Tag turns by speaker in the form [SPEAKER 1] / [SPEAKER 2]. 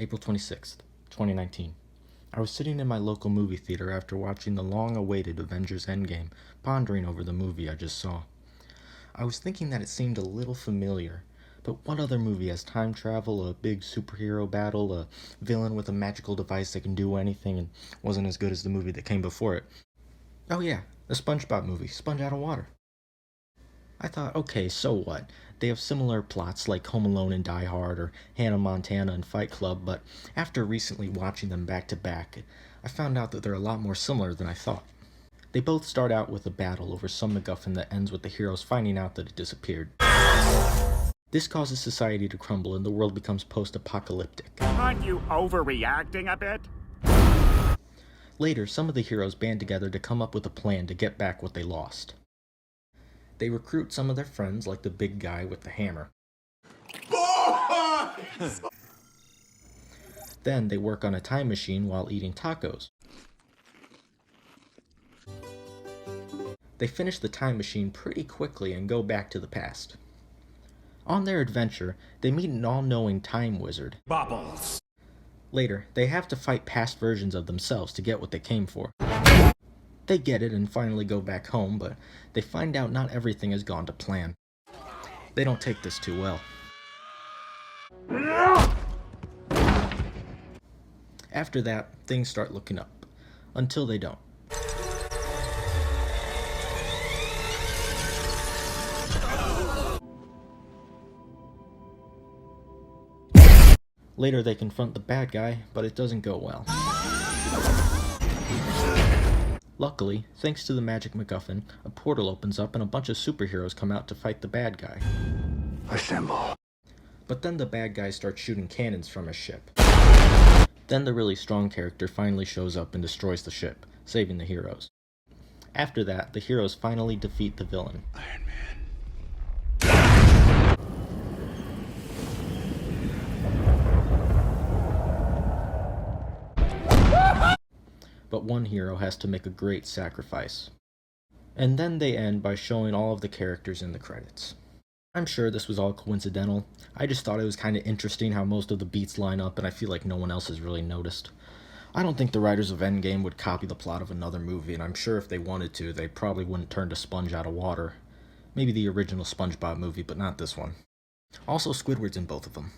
[SPEAKER 1] April 26th, 2019. I was sitting in my local movie theater after watching the long-awaited Avengers Endgame, pondering over the movie I just saw. I was thinking that it seemed a little familiar, but what other movie has time travel, a big superhero battle, a villain with a magical device that can do anything and wasn't as good as the movie that came before it? Oh yeah, the Spongebob movie, Sponge Out of Water. I thought, okay, so what? They have similar plots like Home Alone and Die Hard or Hannah Montana and Fight Club, but after recently watching them back to back, I found out that they're a lot more similar than I thought. They both start out with a battle over some MacGuffin that ends with the heroes finding out that it disappeared. This causes society to crumble and the world becomes post-apocalyptic.
[SPEAKER 2] Aren't you overreacting a bit?
[SPEAKER 1] Later, some of the heroes band together to come up with a plan to get back what they lost. They recruit some of their friends, like the big guy with the hammer. Then they work on a time machine while eating tacos. They finish the time machine pretty quickly and go back to the past. On their adventure, they meet an all-knowing time wizard.
[SPEAKER 2] Bubbles.
[SPEAKER 1] Later, they have to fight past versions of themselves to get what they came for. They get it and finally go back home, but they find out not everything has gone to plan. They don't take this too well. After that, things start looking up. Until they don't. Later they confront the bad guy, but it doesn't go well. Luckily, thanks to the magic MacGuffin, a portal opens up and a bunch of superheroes come out to fight the bad guy.
[SPEAKER 2] Assemble.
[SPEAKER 1] But then the bad guy starts shooting cannons from his ship. Then the really strong character finally shows up and destroys the ship, saving the heroes. After that, the heroes finally defeat the villain.
[SPEAKER 2] Iron Man.
[SPEAKER 1] But one hero has to make a great sacrifice. And then they end by showing all of the characters in the credits. I'm sure this was all coincidental. I just thought it was kind of interesting how most of the beats line up, and I feel like no one else has really noticed. I don't think the writers of Endgame would copy the plot of another movie, and I'm sure if they wanted to, they probably wouldn't turn to Sponge Out of Water. Maybe the original Spongebob movie, but not this one. Also, Squidward's in both of them.